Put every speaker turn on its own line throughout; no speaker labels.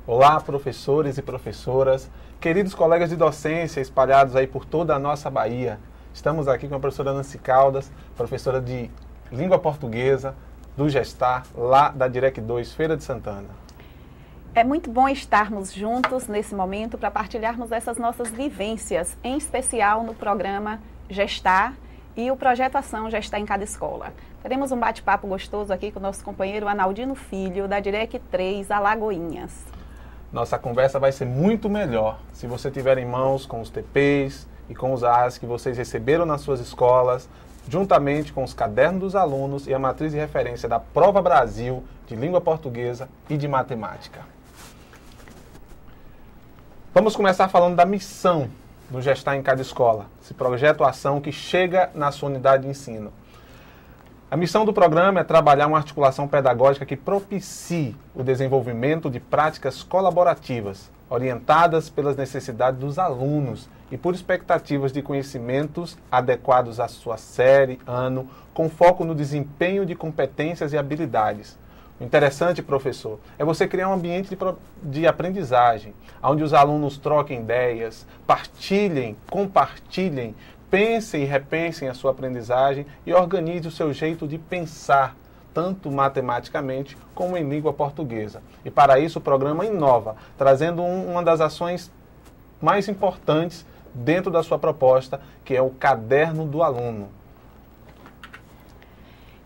Olá, professores e professoras, queridos colegas de docência espalhados aí por toda a nossa Bahia. Estamos aqui com a professora Nancy Caldas, professora de Língua Portuguesa do Gestar, lá da Direc 2, Feira de Santana.
É muito bom estarmos juntos nesse momento para partilharmos essas nossas vivências, em especial no programa Gestar e o Projeto Ação Gestar em Cada Escola. Teremos um bate-papo gostoso aqui com o nosso companheiro Analdino Filho, da Direc 3, Alagoinhas.
Nossa conversa vai ser muito melhor se você tiver em mãos com os TPs e com os AAs que vocês receberam nas suas escolas, juntamente com os cadernos dos alunos e a matriz de referência da Prova Brasil de Língua Portuguesa e de Matemática. Vamos começar falando da missão do Gestar em Cada Escola, esse projeto ação que chega na sua unidade de ensino. A missão do programa é trabalhar uma articulação pedagógica que propicie o desenvolvimento de práticas colaborativas, orientadas pelas necessidades dos alunos e por expectativas de conhecimentos adequados à sua série, ano, com foco no desempenho de competências e habilidades. O interessante, professor, é você criar um ambiente de aprendizagem, onde os alunos troquem ideias, partilhem, compartilhem, pensem e repensem a sua aprendizagem e organize o seu jeito de pensar, tanto matematicamente como em língua portuguesa. E para isso o programa inova, trazendo uma das ações mais importantes dentro da sua proposta, que é o caderno do aluno.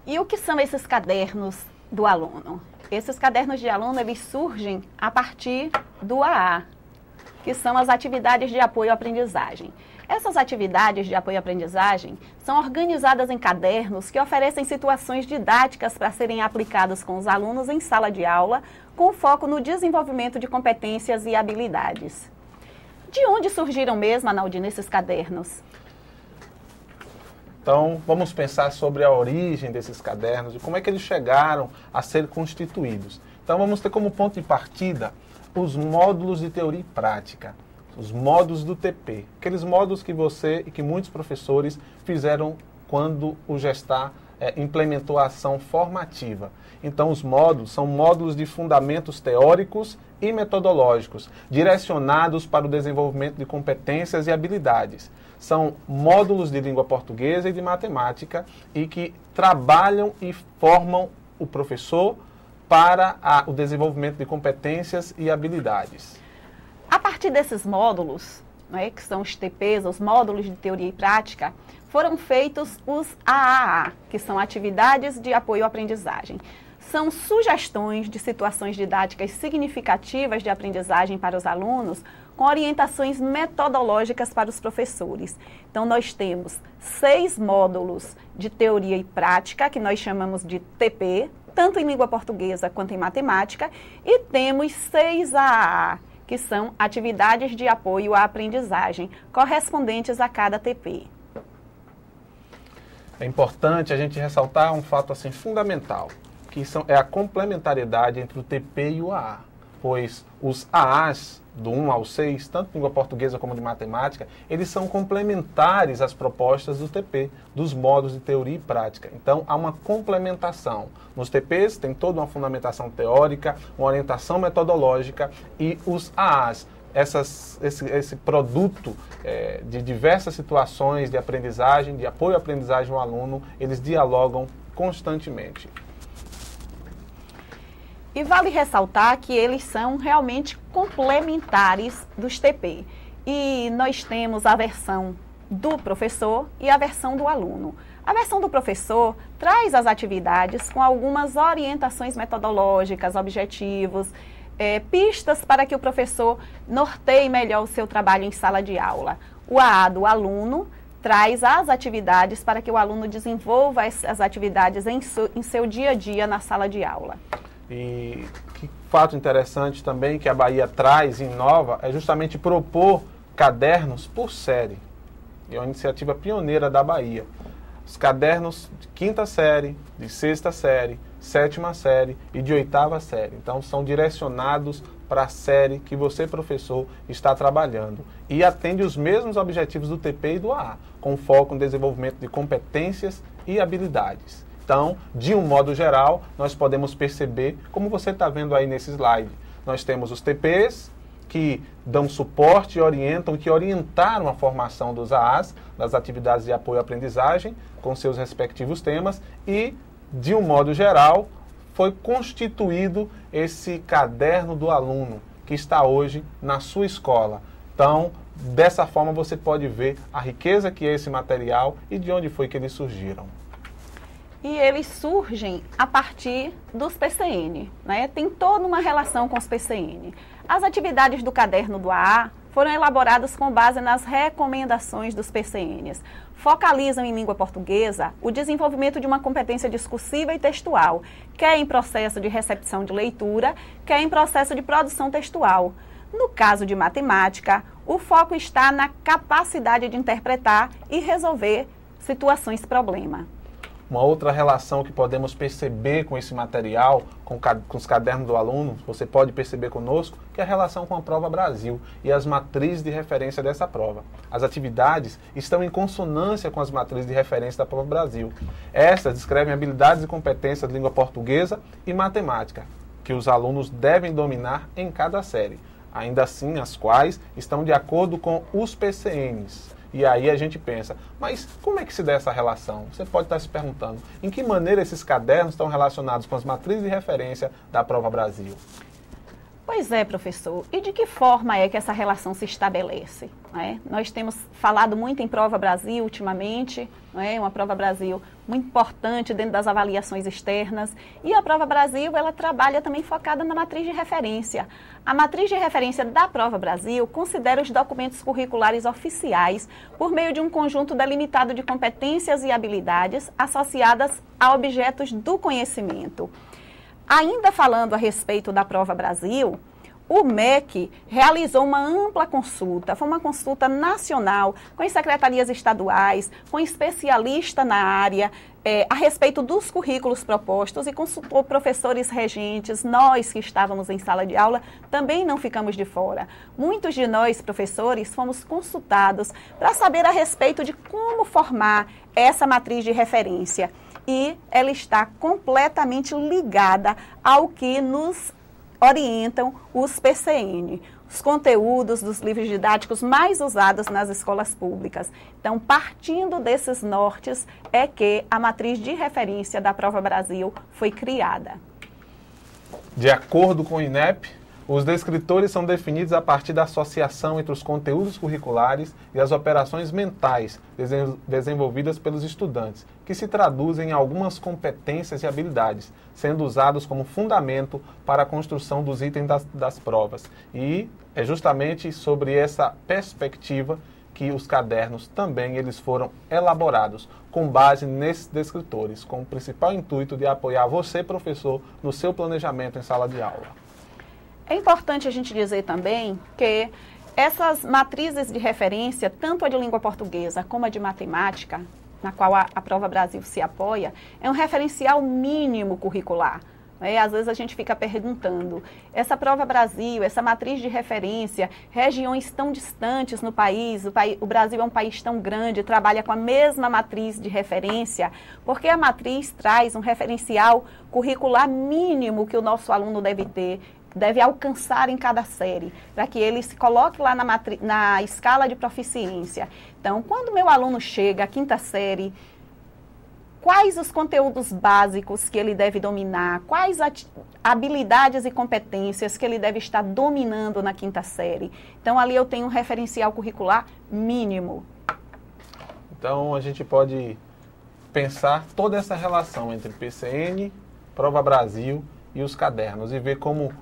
E o que são esses cadernos do aluno? Esses cadernos de aluno, eles surgem a partir do AA, que são as atividades de apoio à aprendizagem. Essas atividades de apoio à aprendizagem são organizadas em cadernos que oferecem situações didáticas para serem aplicadas com os alunos em sala de aula, com foco no desenvolvimento de competências e habilidades. De onde surgiram mesmo, Analdino, esses cadernos?
Então, vamos pensar sobre a origem desses cadernos e como é que eles chegaram a ser constituídos. Então, vamos ter como ponto de partida os módulos de teoria e prática. Os módulos do TP, aqueles módulos que você e que muitos professores fizeram quando o Gestar implementou a ação formativa. Então, os módulos são módulos de fundamentos teóricos e metodológicos, direcionados para o desenvolvimento de competências e habilidades. São módulos de língua portuguesa e de matemática e que trabalham e formam o professor para o desenvolvimento de competências e habilidades.
A partir desses módulos, né, que são os TPs, os módulos de teoria e prática, foram feitos os AAA, que são atividades de apoio à aprendizagem. São sugestões de situações didáticas significativas de aprendizagem para os alunos, com orientações metodológicas para os professores. Então, nós temos 6 módulos de teoria e prática, que nós chamamos de TP, tanto em língua portuguesa quanto em matemática, e temos 6 AAA, que são atividades de apoio à aprendizagem, correspondentes a cada TP.
É importante a gente ressaltar um fato assim fundamental, que é a complementariedade entre o TP e o AA, pois os AAs, do 1 ao 6, tanto de língua portuguesa como de matemática, eles são complementares às propostas do TP, dos módulos de teoria e prática. Então, há uma complementação. Nos TPs tem toda uma fundamentação teórica, uma orientação metodológica, e os AAs, esse produto de diversas situações de aprendizagem, de apoio à aprendizagem ao aluno, eles dialogam constantemente.
E vale ressaltar que eles são realmente complementares dos TP. E nós temos a versão do professor e a versão do aluno. A versão do professor traz as atividades com algumas orientações metodológicas, objetivos, pistas para que o professor norteie melhor o seu trabalho em sala de aula. O AA do aluno traz as atividades para que o aluno desenvolva as atividades em seu dia a dia na sala de aula.
E que fato interessante também que a Bahia traz e inova é justamente propor cadernos por série. É uma iniciativa pioneira da Bahia. Os cadernos de 5ª série, de 6ª série, 7ª série e de 8ª série. Então, são direcionados para a série que você, professor, está trabalhando. E atende os mesmos objetivos do TP e do AA, com foco no desenvolvimento de competências e habilidades. Então, de um modo geral, nós podemos perceber, como você está vendo aí nesse slide, Nós temos os TPs, que dão suporte e orientam, que orientaram a formação dos AAs, das atividades de apoio à aprendizagem, com seus respectivos temas, e, de um modo geral, foi constituído esse caderno do aluno, que está hoje na sua escola. Então, dessa forma, você pode ver a riqueza que é esse material e de onde foi que eles surgiram.
E eles surgem a partir dos PCN, né? Tem toda uma relação com os PCN. As atividades do caderno do AA foram elaboradas com base nas recomendações dos PCNs. Focalizam em língua portuguesa o desenvolvimento de uma competência discursiva e textual, quer em processo de recepção de leitura, quer em processo de produção textual. No caso de matemática, o foco está na capacidade de interpretar e resolver situações-problema.
Uma outra relação que podemos perceber com esse material, com os cadernos do aluno, você pode perceber conosco, que é a relação com a Prova Brasil e as matrizes de referência dessa prova. As atividades estão em consonância com as matrizes de referência da Prova Brasil. Estas descrevem habilidades e competências de língua portuguesa e matemática, que os alunos devem dominar em cada série, ainda assim as quais estão de acordo com os PCNs. E aí a gente pensa, mas como é que se dá essa relação? Você pode estar se perguntando, em que maneira esses cadernos estão relacionados com as matrizes de referência da Prova Brasil?
Pois é, professor. E de que forma é que essa relação se estabelece? Nós temos falado muito em Prova Brasil ultimamente, uma Prova Brasil muito importante dentro das avaliações externas. E a Prova Brasil, ela trabalha também focada na matriz de referência. A matriz de referência da Prova Brasil considera os documentos curriculares oficiais por meio de um conjunto delimitado de competências e habilidades associadas a objetos do conhecimento. Ainda falando a respeito da Prova Brasil, o MEC realizou uma ampla consulta, foi uma consulta nacional com as secretarias estaduais, com especialistas na área, a respeito dos currículos propostos e consultou professores regentes. Nós que estávamos em sala de aula também não ficamos de fora. Muitos de nós, professores, fomos consultados para saber a respeito de como formar essa matriz de referência. E ela está completamente ligada ao que nos orientam os PCN, os conteúdos dos livros didáticos mais usados nas escolas públicas. Então, partindo desses nortes, é que a matriz de referência da Prova Brasil foi criada.
De acordo com o INEP, os descritores são definidos a partir da associação entre os conteúdos curriculares e as operações mentais desenvolvidas pelos estudantes, que se traduzem em algumas competências e habilidades, sendo usados como fundamento para a construção dos itens das provas. E é justamente sobre essa perspectiva que os cadernos também eles foram elaborados, com base nesses descritores, com o principal intuito de apoiar você, professor, no seu planejamento em sala de aula.
É importante a gente dizer também que essas matrizes de referência, tanto a de língua portuguesa como a de matemática, na qual a Prova Brasil se apoia, é um referencial mínimo curricular. Às vezes a gente fica perguntando, essa Prova Brasil, essa matriz de referência, regiões tão distantes no país, o Brasil é um país tão grande, trabalha com a mesma matriz de referência, porque a matriz traz um referencial curricular mínimo que o nosso aluno deve ter, deve alcançar em cada série, para que ele se coloque lá na escala de proficiência. Então, quando meu aluno chega à quinta série, quais os conteúdos básicos que ele deve dominar, quais habilidades e competências que ele deve estar dominando na quinta série. Então, ali eu tenho um referencial curricular mínimo.
Então, a gente pode pensar toda essa relação entre PCN, Prova Brasil e os cadernos e ver como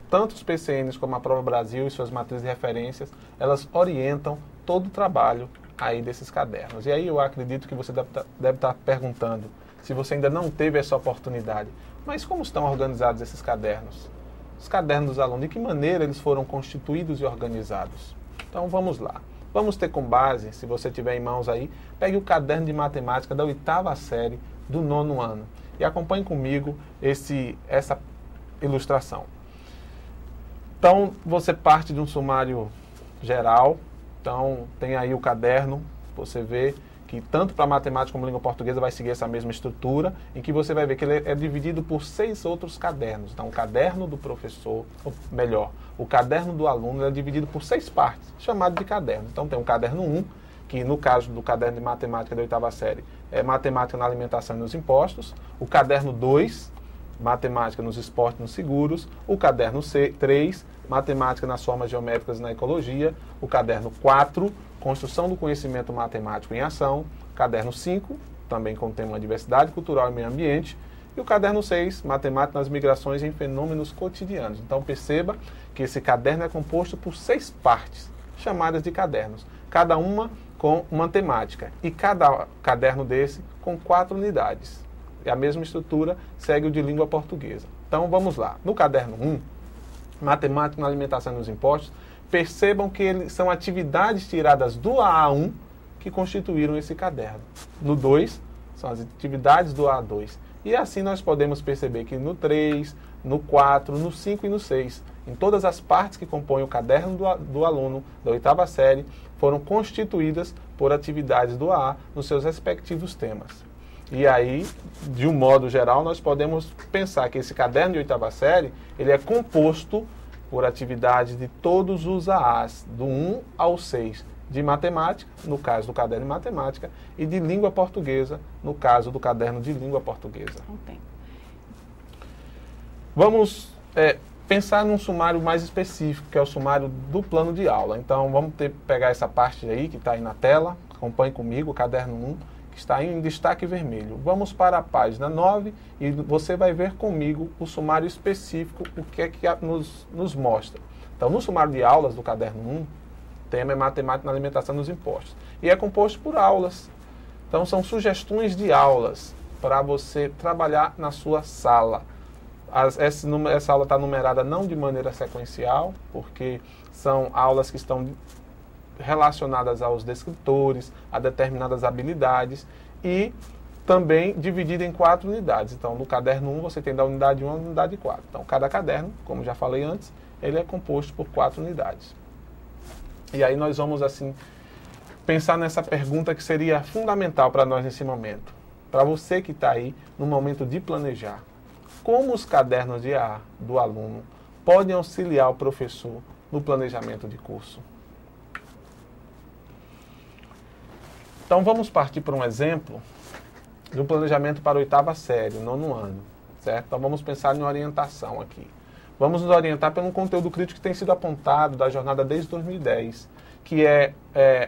tanto os PCNs como a Prova Brasil e suas matrizes de referências, elas orientam todo o trabalho aí desses cadernos. E aí eu acredito que você deve estar perguntando, se você ainda não teve essa oportunidade, mas como estão organizados esses cadernos? Os cadernos dos alunos, de que maneira eles foram constituídos e organizados? Então vamos lá. Vamos ter como base, se você tiver em mãos aí, pegue o caderno de matemática da 8ª série do 9º ano e acompanhe comigo essa ilustração. Então, você parte de um sumário geral, então tem aí o caderno, você vê que tanto para matemática como língua portuguesa vai seguir essa mesma estrutura, em que você vai ver que ele é dividido por 6 outros cadernos. Então, o caderno do professor, ou melhor, o caderno do aluno é dividido por 6 partes, chamado de caderno. Então, tem o caderno 1, que no caso do caderno de matemática da 8ª série, é matemática na alimentação e nos impostos. O caderno 2, matemática nos esportes e nos seguros. O caderno 3, matemática nas formas geométricas e na ecologia. O caderno 4, construção do conhecimento matemático em ação. Caderno 5, também com o tema diversidade cultural e meio ambiente. E o caderno 6, matemática nas migrações e em fenômenos cotidianos. Então perceba que esse caderno é composto por 6 partes, chamadas de cadernos. Cada uma com uma temática. E cada caderno desse com 4 unidades. E a mesma estrutura segue o de língua portuguesa. Então vamos lá. No caderno 1, matemática na alimentação e nos impostos, percebam que são atividades tiradas do AA1 que constituíram esse caderno. No 2, são as atividades do AA2. E assim nós podemos perceber que no 3, no 4, no 5 e no 6, em todas as partes que compõem o caderno do aluno da 8ª série, foram constituídas por atividades do AA nos seus respectivos temas. E aí, de um modo geral, nós podemos pensar que esse caderno de 8ª série, ele é composto por atividades de todos os AAs, do 1 ao 6, de matemática, no caso do caderno de matemática, e de língua portuguesa, no caso do caderno de língua portuguesa. Vamos pensar num sumário mais específico, que é o sumário do plano de aula. Então, vamos pegar essa parte aí, que está aí na tela, acompanhe comigo, o caderno 1, que está aí em destaque vermelho. Vamos para a página 9 e você vai ver comigo o sumário específico, o que é que nos mostra. Então, no sumário de aulas do caderno 1, o tema é matemática na alimentação e nos impostos. E é composto por aulas. Então, são sugestões de aulas para você trabalhar na sua sala. Essa aula está numerada não de maneira sequencial, porque são aulas que estão relacionadas aos descritores, a determinadas habilidades, e também dividida em 4 unidades. Então, no caderno 1, você tem da unidade 1 à unidade 4. Então, cada caderno, como já falei antes, ele é composto por 4 unidades. E aí nós vamos, assim, pensar nessa pergunta que seria fundamental para nós nesse momento. Para você que está aí no momento de planejar. Como os cadernos de AA do aluno podem auxiliar o professor no planejamento de curso? Então vamos partir para um exemplo de um planejamento para a 8ª série, o 9º ano, certo? Então vamos pensar em orientação aqui. Vamos nos orientar pelo conteúdo crítico que tem sido apontado da jornada desde 2010, que é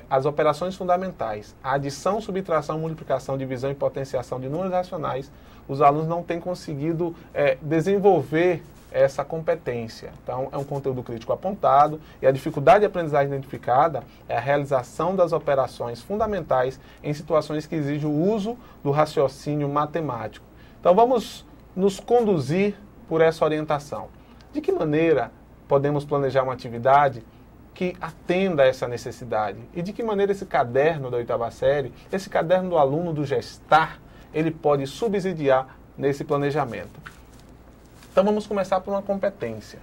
as operações fundamentais, a adição, subtração, multiplicação, divisão e potenciação de números racionais. Os alunos não têm conseguido desenvolver essa competência. Então, é um conteúdo crítico apontado e a dificuldade de aprendizagem identificada é a realização das operações fundamentais em situações que exigem o uso do raciocínio matemático. Então, vamos nos conduzir por essa orientação. De que maneira podemos planejar uma atividade que atenda a essa necessidade? E de que maneira esse caderno da 8ª série, esse caderno do aluno do Gestar, ele pode subsidiar nesse planejamento? Então vamos começar por uma competência.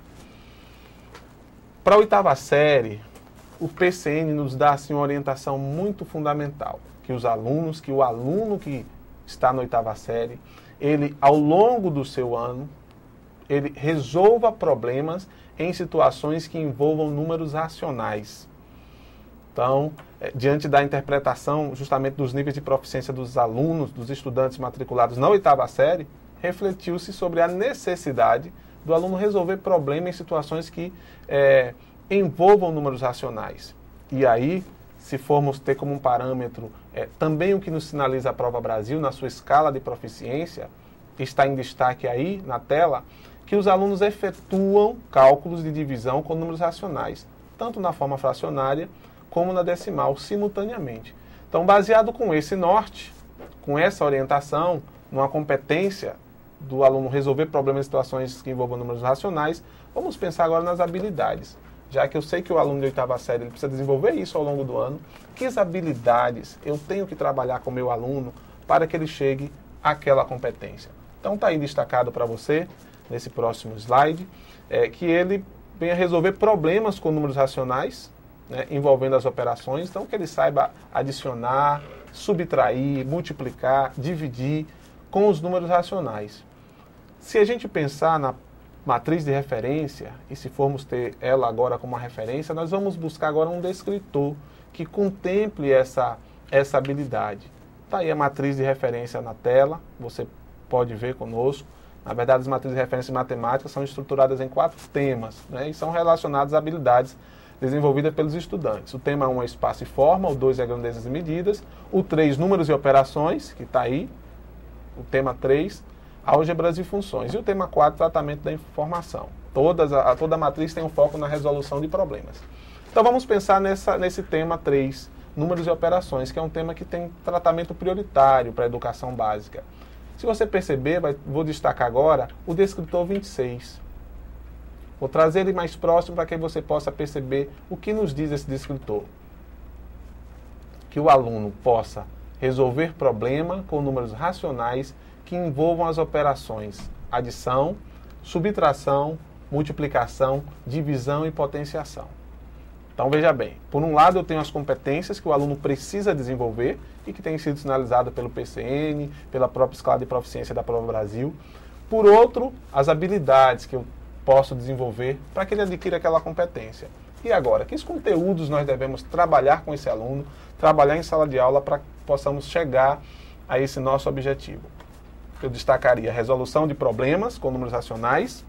Para a 8ª série, o PCN nos dá assim, uma orientação muito fundamental, que o aluno que está na 8ª série, ele ao longo do seu ano, ele resolva problemas em situações que envolvam números racionais. Então, diante da interpretação justamente dos níveis de proficiência dos alunos, dos estudantes matriculados na 8ª série, refletiu-se sobre a necessidade do aluno resolver problemas em situações que envolvam números racionais. E aí, se formos ter como um parâmetro também o que nos sinaliza a Prova Brasil na sua escala de proficiência, está em destaque aí na tela, que os alunos efetuam cálculos de divisão com números racionais, tanto na forma fracionária como na decimal, simultaneamente. Então, baseado com esse norte, com essa orientação, numa competência do aluno resolver problemas em situações que envolvam números racionais, vamos pensar agora nas habilidades. Já que eu sei que o aluno de 8ª série ele precisa desenvolver isso ao longo do ano, que habilidades eu tenho que trabalhar com o meu aluno para que ele chegue àquela competência? Então, está aí destacado para você, nesse próximo slide, que ele venha resolver problemas com números racionais, né, envolvendo as operações, então que ele saiba adicionar, subtrair, multiplicar, dividir com os números racionais. Se a gente pensar na matriz de referência, e se formos ter ela agora como uma referência, nós vamos buscar agora um descritor que contemple essa habilidade. Está aí a matriz de referência na tela, você pode ver conosco. Na verdade, as matrizes de referência em matemática são estruturadas em 4 temas, né, e são relacionados a habilidades desenvolvidas pelos estudantes. O tema 1 é espaço e forma, o 2 é grandezas e medidas, o 3, números e operações, que está aí, o tema 3, álgebras e funções, e o tema 4, tratamento da informação. Toda a matriz tem um foco na resolução de problemas. Então vamos pensar nesse tema 3, números e operações, que é um tema que tem tratamento prioritário para a educação básica. Se você perceber, vou destacar agora o descritor 26. Vou trazer ele mais próximo para que você possa perceber o que nos diz esse descritor. Que o aluno possa resolver problema com números racionais que envolvam as operações adição, subtração, multiplicação, divisão e potenciação. Então veja bem, por um lado eu tenho as competências que o aluno precisa desenvolver e que tem sido sinalizada pelo PCN, pela própria escala de proficiência da Prova Brasil. Por outro, as habilidades que eu posso desenvolver para que ele adquira aquela competência. E agora, que conteúdos nós devemos trabalhar com esse aluno, trabalhar em sala de aula para que possamos chegar a esse nosso objetivo? Eu destacaria a resolução de problemas com números racionais,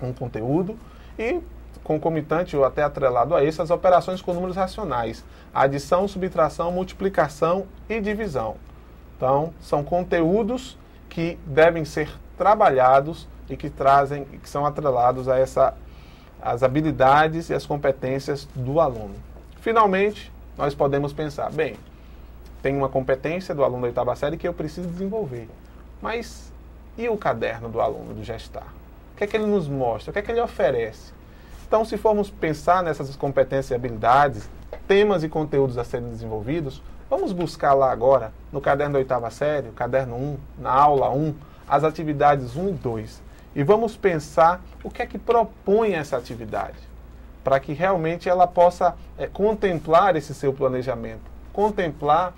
um conteúdo, e concomitante ou até atrelado a isso, as operações com números racionais, adição, subtração, multiplicação e divisão. Então, são conteúdos que devem ser trabalhados e que são atrelados a as habilidades e as competências do aluno. Finalmente, nós podemos pensar, bem, tem uma competência do aluno da 8ª série que eu preciso desenvolver, mas e o caderno do aluno do Gestar? O que é que ele nos mostra? O que é que ele oferece? Então, se formos pensar nessas competências e habilidades, temas e conteúdos a serem desenvolvidos, vamos buscar lá agora, no caderno da 8ª série, o caderno 1, na aula 1, as atividades 1 e 2. E vamos pensar o que é que propõe essa atividade, para que realmente ela possa contemplar esse seu planejamento, contemplar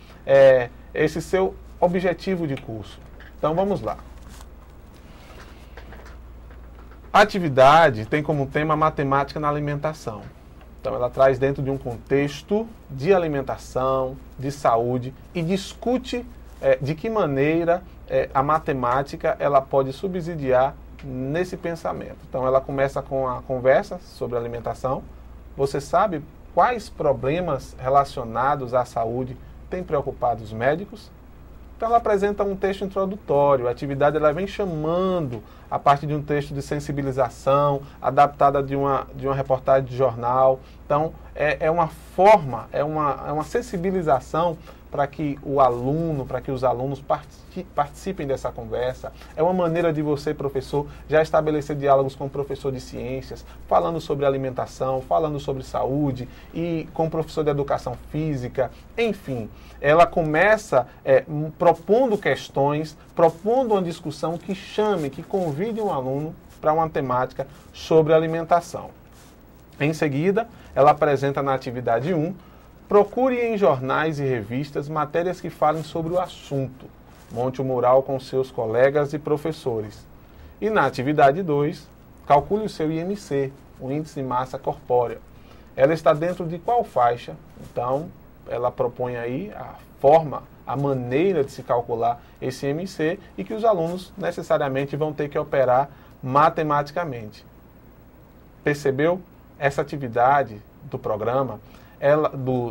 esse seu objetivo de curso. Então, vamos lá. A atividade tem como tema matemática na alimentação. Então ela traz dentro de um contexto de alimentação, de saúde e discute de que maneira a matemática ela pode subsidiar nesse pensamento. Então ela começa com a conversa sobre alimentação. Você sabe quais problemas relacionados à saúde têm preocupado os médicos? Então ela apresenta um texto introdutório, a atividade ela vem chamando a partir de um texto de sensibilização, adaptada de uma reportagem de jornal. Então é uma forma, é uma sensibilização para que o aluno, para que os alunos participem dessa conversa. É uma maneira de você, professor, já estabelecer diálogos com o professor de ciências, falando sobre alimentação, falando sobre saúde, e com o professor de educação física, enfim. Ela começa propondo questões, propondo uma discussão que chame, que convide um aluno para uma temática sobre alimentação. Em seguida, ela apresenta na atividade 1, procure em jornais e revistas matérias que falem sobre o assunto. Monte um mural com seus colegas e professores. E na atividade 2, calcule o seu IMC, o Índice de Massa Corpórea. Ela está dentro de qual faixa? Então, ela propõe aí a forma, a maneira de se calcular esse IMC e que os alunos necessariamente vão ter que operar matematicamente. Percebeu? Essa atividade do programa,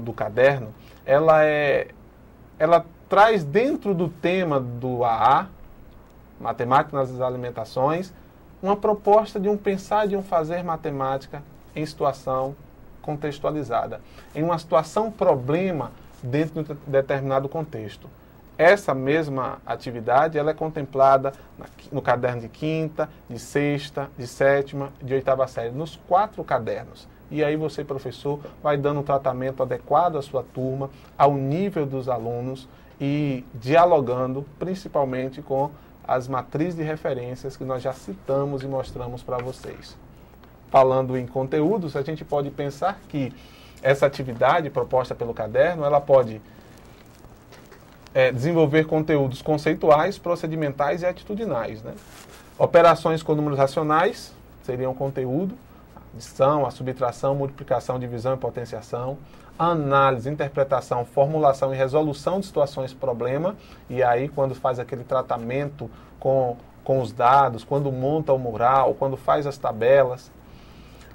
do caderno, ela traz dentro do tema do AA, Matemática nas Alimentações, uma proposta de um pensar e de um fazer matemática em situação contextualizada, em uma situação problema dentro de um determinado contexto. Essa mesma atividade ela é contemplada no caderno de 5ª, de 6ª, de 7ª, de 8ª série, nos 4 cadernos. E aí você, professor, vai dando um tratamento adequado à sua turma, ao nível dos alunos e dialogando principalmente com as matrizes de referências que nós já citamos e mostramos para vocês. Falando em conteúdos, a gente pode pensar que essa atividade proposta pelo caderno, ela pode desenvolver conteúdos conceituais, procedimentais e atitudinais, né? Operações com números racionais seriam conteúdo, adição, a subtração, multiplicação, divisão e potenciação. Análise, interpretação, formulação e resolução de situações problema. E aí, quando faz aquele tratamento com os dados, quando monta o mural, quando faz as tabelas.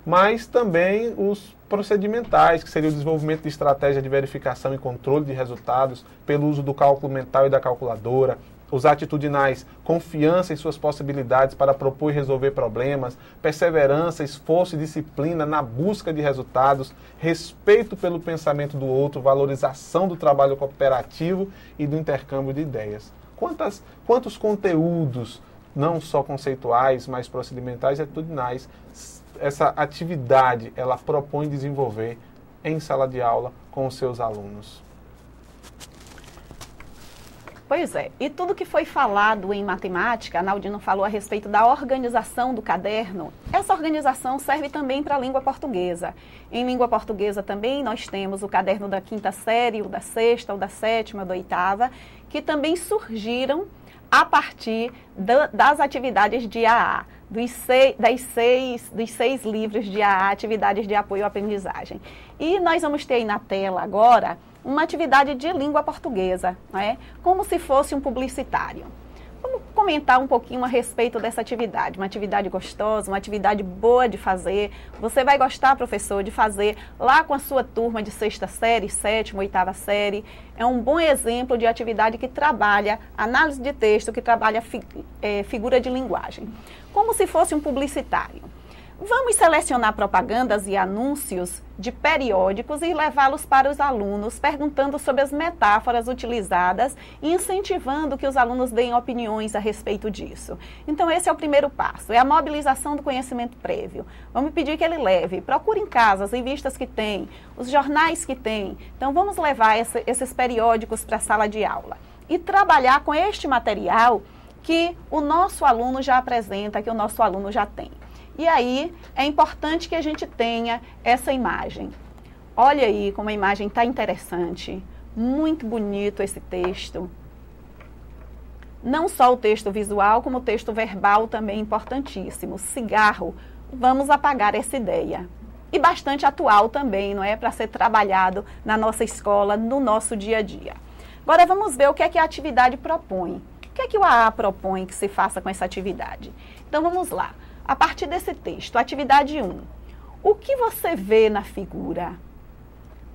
Mas também os procedimentais, que seria o desenvolvimento de estratégia de verificação e controle de resultados pelo uso do cálculo mental e da calculadora. Os atitudinais, confiança em suas possibilidades para propor e resolver problemas, perseverança, esforço e disciplina na busca de resultados, respeito pelo pensamento do outro, valorização do trabalho cooperativo e do intercâmbio de ideias. Quantos conteúdos, não só conceituais, mas procedimentais e atitudinais, essa atividade ela propõe desenvolver em sala de aula com os seus alunos?
Pois é, e tudo que foi falado em matemática, a Naldino falou a respeito da organização do caderno, essa organização serve também para a língua portuguesa. Em língua portuguesa também nós temos o caderno da 5ª série, o da 6ª, o da 7ª, o da 8ª, que também surgiram a partir das atividades de AA, dos seis livros de AA, atividades de apoio à aprendizagem. E nós vamos ter aí na tela agora uma atividade de língua portuguesa, né? Como se fosse um publicitário. Vamos comentar um pouquinho a respeito dessa atividade. Uma atividade gostosa, uma atividade boa de fazer. Você vai gostar, professor, de fazer lá com a sua turma de 6ª série, 7ª, 8ª série. É um bom exemplo de atividade que trabalha análise de texto, que trabalha figura de linguagem. Como se fosse um publicitário. Vamos selecionar propagandas e anúncios de periódicos e levá-los para os alunos, perguntando sobre as metáforas utilizadas e incentivando que os alunos deem opiniões a respeito disso. Então, esse é o primeiro passo, é a mobilização do conhecimento prévio. Vamos pedir que ele leve, procure em casa as revistas que tem, os jornais que tem. Então, vamos levar esses periódicos para a sala de aula e trabalhar com este material que o nosso aluno já apresenta, que o nosso aluno já tem. E aí, é importante que a gente tenha essa imagem. Olha aí como a imagem está interessante. Muito bonito esse texto. Não só o texto visual, como o texto verbal também importantíssimo. Cigarro, vamos apagar essa ideia. E bastante atual também, não é? Para ser trabalhado na nossa escola, no nosso dia a dia. Agora vamos ver o que é que a atividade propõe. O que é que o AA propõe que se faça com essa atividade? Então vamos lá. A partir desse texto, atividade 1. O que você vê na figura?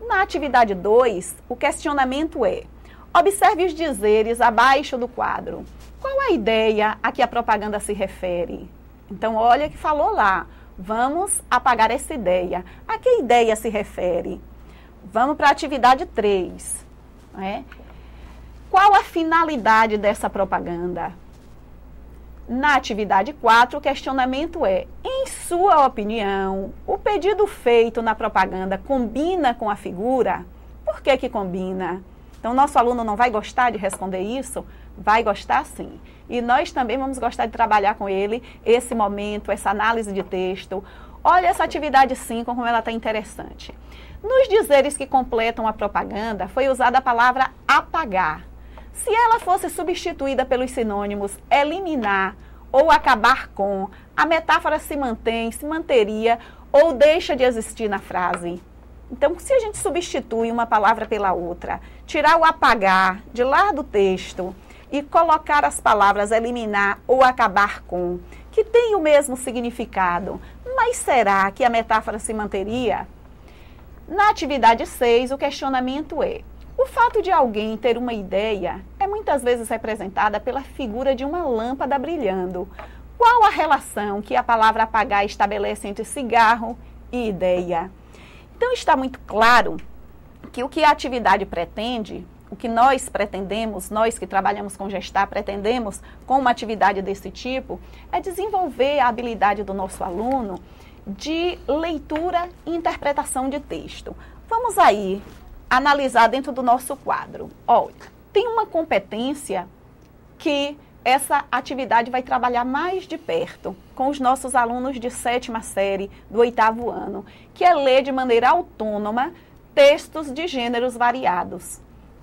Na atividade 2, o questionamento é: observe os dizeres abaixo do quadro. Qual a ideia a que a propaganda se refere? Então, olha que falou lá. Vamos apagar essa ideia. A que ideia se refere? Vamos para a atividade 3. Né? Qual a finalidade dessa propaganda? Na atividade 4, o questionamento é: em sua opinião, o pedido feito na propaganda combina com a figura? Por que que combina? Então, nosso aluno não vai gostar de responder isso? Vai gostar sim. E nós também vamos gostar de trabalhar com ele esse momento, essa análise de texto. Olha essa atividade 5, como ela está interessante. Nos dizeres que completam a propaganda, foi usada a palavra apagar. Se ela fosse substituída pelos sinônimos eliminar ou acabar com, a metáfora se mantém, se manteria ou deixa de existir na frase. Então, se a gente substitui uma palavra pela outra, tirar o apagar de lá do texto e colocar as palavras eliminar ou acabar com, que tem o mesmo significado, mas será que a metáfora se manteria? Na atividade 6, o questionamento é: o fato de alguém ter uma ideia é muitas vezes representada pela figura de uma lâmpada brilhando. Qual a relação que a palavra apagar estabelece entre cigarro e ideia? Então está muito claro que o que a atividade pretende, o que nós pretendemos, nós que trabalhamos com Gestar, pretendemos com uma atividade desse tipo, é desenvolver a habilidade do nosso aluno de leitura e interpretação de texto. Vamos aí analisar dentro do nosso quadro. Olha, tem uma competência que essa atividade vai trabalhar mais de perto com os nossos alunos de 7ª série do 8º ano, que é ler de maneira autônoma textos de gêneros variados.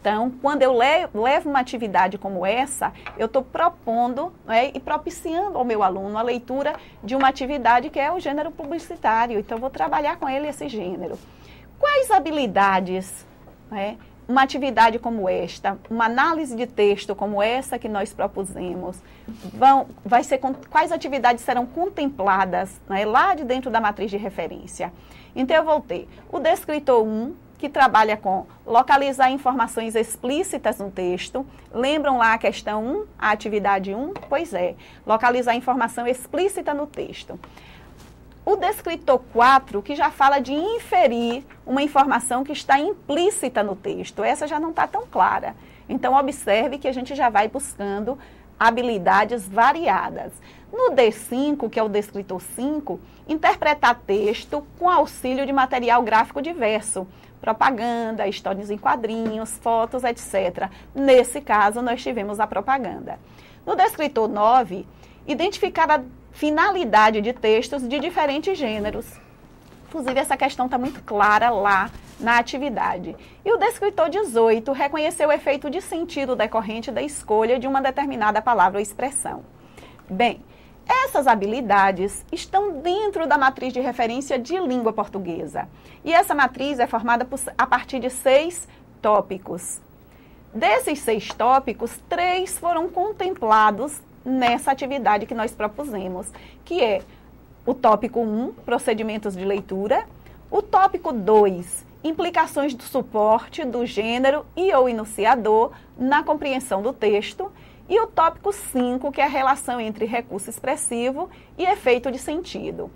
Então, quando eu levo uma atividade como essa, eu estou propondo, né, e propiciando ao meu aluno a leitura de uma atividade que é o gênero publicitário. Então, eu vou trabalhar com ele esse gênero. Quais habilidades, né, uma atividade como esta, uma análise de texto como essa que nós propusemos, quais atividades serão contempladas, né, lá de dentro da matriz de referência? Então, eu vou ter o descritor 1, que trabalha com localizar informações explícitas no texto. Lembram lá a questão 1, a atividade 1? Pois é, localizar informação explícita no texto. O descritor 4, que já fala de inferir uma informação que está implícita no texto. Essa já não está tão clara. Então, observe que a gente já vai buscando habilidades variadas. No D5, que é o descritor 5, interpretar texto com auxílio de material gráfico diverso. Propaganda, histórias em quadrinhos, fotos, etc. Nesse caso, nós tivemos a propaganda. No descritor 9, identificar a finalidade de textos de diferentes gêneros. Inclusive, essa questão está muito clara lá na atividade. E o descritor 18, reconhecer o efeito de sentido decorrente da escolha de uma determinada palavra ou expressão. Bem, essas habilidades estão dentro da matriz de referência de língua portuguesa. E essa matriz é formada a partir de 6 tópicos. Desses 6 tópicos, 3 foram contemplados nessa atividade que nós propusemos, que é o tópico 1, procedimentos de leitura, o tópico 2, implicações do suporte, do gênero e ou enunciador na compreensão do texto, e o tópico 5, que é a relação entre recurso expressivo e efeito de sentido.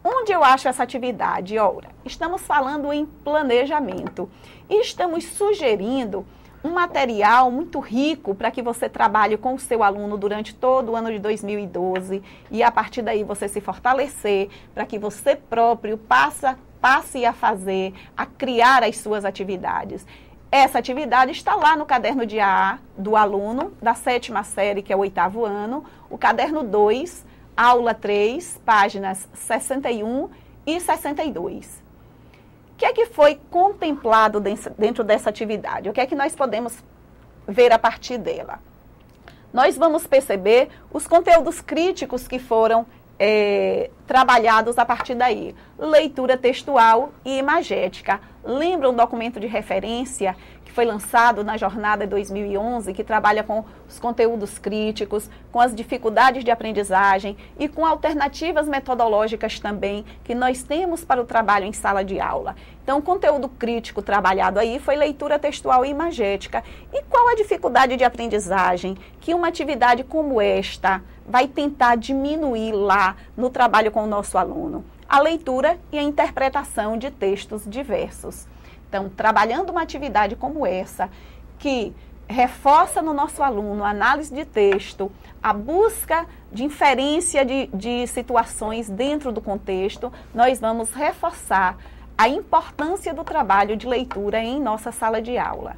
Onde eu acho essa atividade? Ora, estamos falando em planejamento e estamos sugerindo um material muito rico para que você trabalhe com o seu aluno durante todo o ano de 2012 e a partir daí você se fortalecer para que você próprio passe a fazer, a criar as suas atividades. Essa atividade está lá no caderno de AA do aluno, da 7ª série, que é o 8º ano, o caderno 2, aula 3, páginas 61 e 62. O que é que foi contemplado dentro dessa atividade? O que é que nós podemos ver a partir dela? Nós vamos perceber os conteúdos críticos que foram trabalhados a partir daí. Leitura textual e imagética. Lembra um documento de referência que foi lançado na jornada de 2011, que trabalha com os conteúdos críticos, com as dificuldades de aprendizagem e com alternativas metodológicas também que nós temos para o trabalho em sala de aula. Então, o conteúdo crítico trabalhado aí foi leitura textual e imagética. E qual a dificuldade de aprendizagem que uma atividade como esta vai tentar diminuir lá no trabalho com o nosso aluno? A leitura e a interpretação de textos diversos. Então, trabalhando uma atividade como essa, que reforça no nosso aluno a análise de texto, a busca de inferência de situações dentro do contexto, nós vamos reforçar a importância do trabalho de leitura em nossa sala de aula.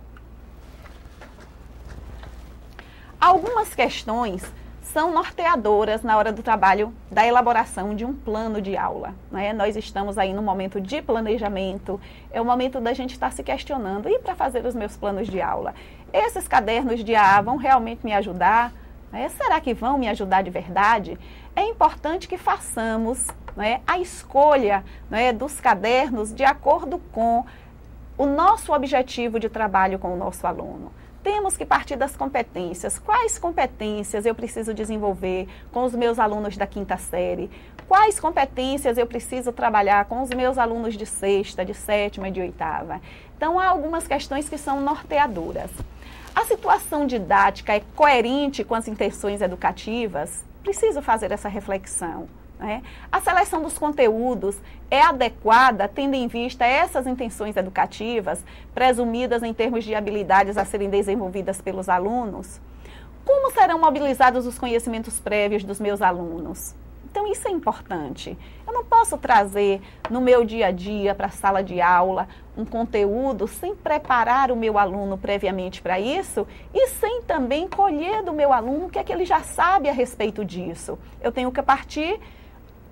Algumas questões são norteadoras na hora do trabalho da elaboração de um plano de aula, né? Nós estamos aí no momento de planejamento, é o momento da gente estar se questionando, e para fazer os meus planos de aula? Esses cadernos de AA vão realmente me ajudar? Será que vão me ajudar de verdade? É importante que façamos, né, a escolha, né, dos cadernos de acordo com o nosso objetivo de trabalho com o nosso aluno. Temos que partir das competências. Quais competências eu preciso desenvolver com os meus alunos da 5ª série? Quais competências eu preciso trabalhar com os meus alunos de 6ª, de 7ª e de 8ª? Então, há algumas questões que são norteadoras. A situação didática é coerente com as intenções educativas? Preciso fazer essa reflexão. A seleção dos conteúdos é adequada, tendo em vista essas intenções educativas, presumidas em termos de habilidades a serem desenvolvidas pelos alunos? Como serão mobilizados os conhecimentos prévios dos meus alunos? Então, isso é importante. Eu não posso trazer no meu dia a dia para a sala de aula um conteúdo sem preparar o meu aluno previamente para isso e sem também colher do meu aluno o que é que ele já sabe a respeito disso. Eu tenho que partir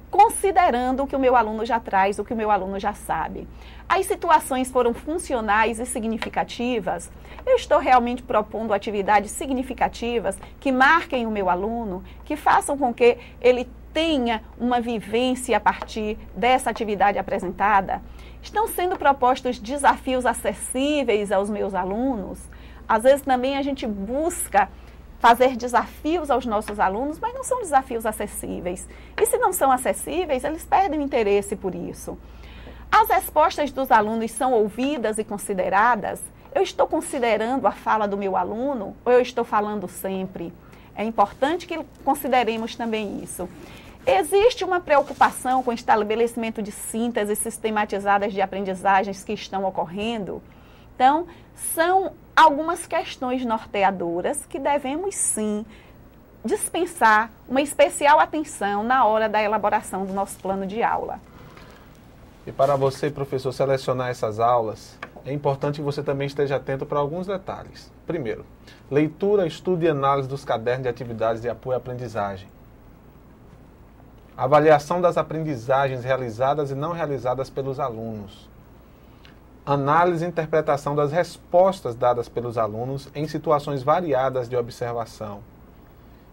considerando o que o meu aluno já traz, o que o meu aluno já sabe. As situações foram funcionais e significativas. Eu estou realmente propondo atividades significativas que marquem o meu aluno, que façam com que ele tenha uma vivência a partir dessa atividade apresentada. Estão sendo propostos desafios acessíveis aos meus alunos. Às vezes também a gente busca fazer desafios aos nossos alunos, mas não são desafios acessíveis. E se não são acessíveis, eles perdem o interesse por isso. As respostas dos alunos são ouvidas e consideradas? Eu estou considerando a fala do meu aluno ou eu estou falando sempre? É importante que consideremos também isso. Existe uma preocupação com o estabelecimento de sínteses sistematizadas de aprendizagens que estão ocorrendo? Então, são algumas questões norteadoras que devemos sim dispensar uma especial atenção na hora da elaboração do nosso plano de aula.
E para você, professor, selecionar essas aulas, é importante que você também esteja atento para alguns detalhes. Primeiro, leitura, estudo e análise dos cadernos de atividades de apoio à aprendizagem. Avaliação das aprendizagens realizadas e não realizadas pelos alunos. Análise e interpretação das respostas dadas pelos alunos em situações variadas de observação.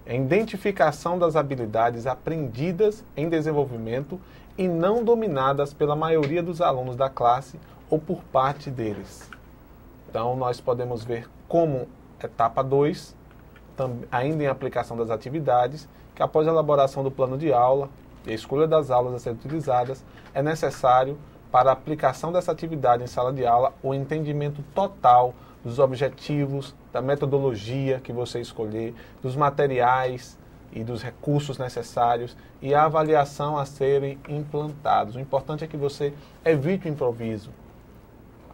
Identificação das habilidades aprendidas em desenvolvimento e não dominadas pela maioria dos alunos da classe ou por parte deles. Então, nós podemos ver como etapa 2, ainda em aplicação das atividades, que após a elaboração do plano de aula e a escolha das aulas a serem utilizadas, é necessário, para a aplicação dessa atividade em sala de aula, o entendimento total dos objetivos, da metodologia que você escolher, dos materiais e dos recursos necessários e a avaliação a serem implantados. O importante é que você evite o improviso.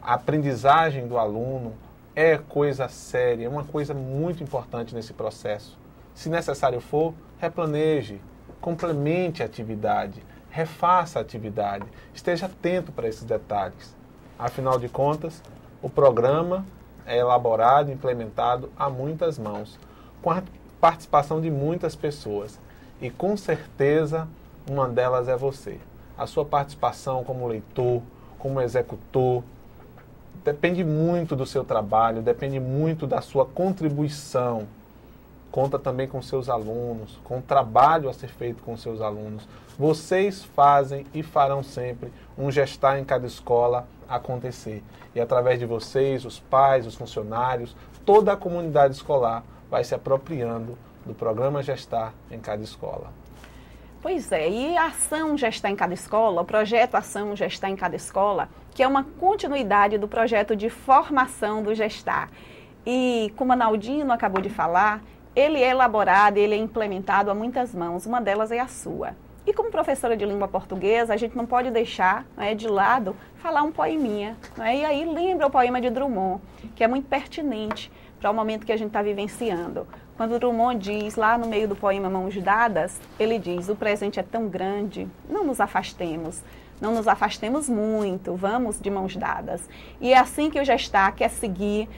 A aprendizagem do aluno é coisa séria, é uma coisa muito importante nesse processo. Se necessário for, replaneje, complemente a atividade, refaça a atividade, esteja atento para esses detalhes. Afinal de contas, o programa é elaborado e implementado a muitas mãos, com a participação de muitas pessoas. E com certeza, uma delas é você. A sua participação como leitor, como executor, depende muito do seu trabalho, depende muito da sua contribuição. Conta também com seus alunos, com o trabalho a ser feito com seus alunos. Vocês fazem e farão sempre um Gestar em Cada Escola acontecer. E através de vocês, os pais, os funcionários, toda a comunidade escolar vai se apropriando do programa Gestar em Cada Escola.
Pois é, e a Ação Gestar em Cada Escola, o projeto Ação Gestar em Cada Escola, que é uma continuidade do projeto de formação do Gestar. E como a Naldino acabou de falar, ele é elaborado, ele é implementado a muitas mãos, uma delas é a sua. E como professora de língua portuguesa, a gente não pode deixar, né, de lado falar um poeminha. Né? E aí lembra o poema de Drummond, que é muito pertinente para o momento que a gente está vivenciando. Quando Drummond diz, lá no meio do poema Mãos Dadas, ele diz: o presente é tão grande, não nos afastemos muito, vamos de mãos dadas. E é assim que o Gestar quer seguir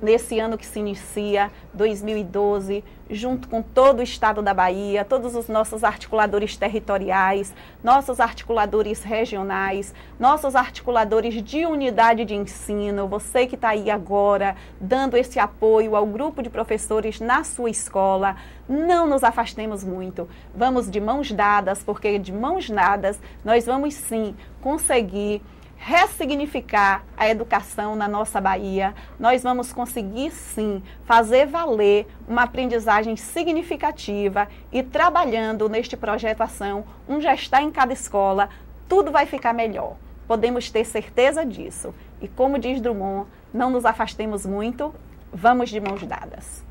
nesse ano que se inicia, 2012, junto com todo o estado da Bahia, todos os nossos articuladores territoriais, nossos articuladores regionais, nossos articuladores de unidade de ensino, você que está aí agora dando esse apoio ao grupo de professores na sua escola, não nos afastemos muito, vamos de mãos dadas, porque de mãos dadas nós vamos sim conseguir ressignificar a educação na nossa Bahia, nós vamos conseguir sim fazer valer uma aprendizagem significativa e trabalhando neste projeto Ação, um Gestar em Cada Escola, tudo vai ficar melhor. Podemos ter certeza disso. E como diz Drummond, não nos afastemos muito, vamos de mãos dadas.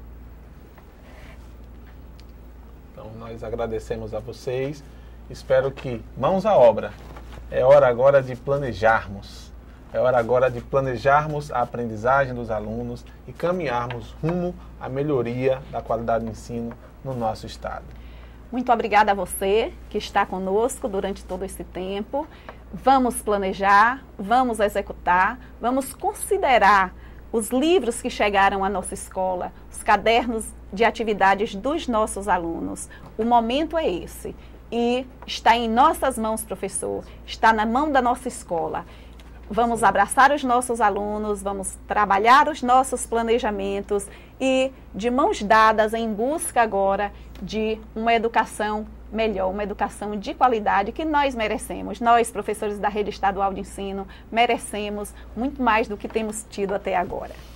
Então nós agradecemos a vocês, espero que mãos à obra. É hora agora de planejarmos. É hora agora de planejarmos a aprendizagem dos alunos e caminharmos rumo à melhoria da qualidade do ensino no nosso estado.
Muito obrigada a você que está conosco durante todo esse tempo. Vamos planejar, vamos executar, vamos considerar os livros que chegaram à nossa escola, os cadernos de atividades dos nossos alunos. O momento é esse. e está em nossas mãos, professor, está na mão da nossa escola. Vamos abraçar os nossos alunos, vamos trabalhar os nossos planejamentos e, de mãos dadas, em busca agora de uma educação melhor, uma educação de qualidade que nós merecemos. Nós, professores da Rede Estadual de Ensino, merecemos muito mais do que temos tido até agora.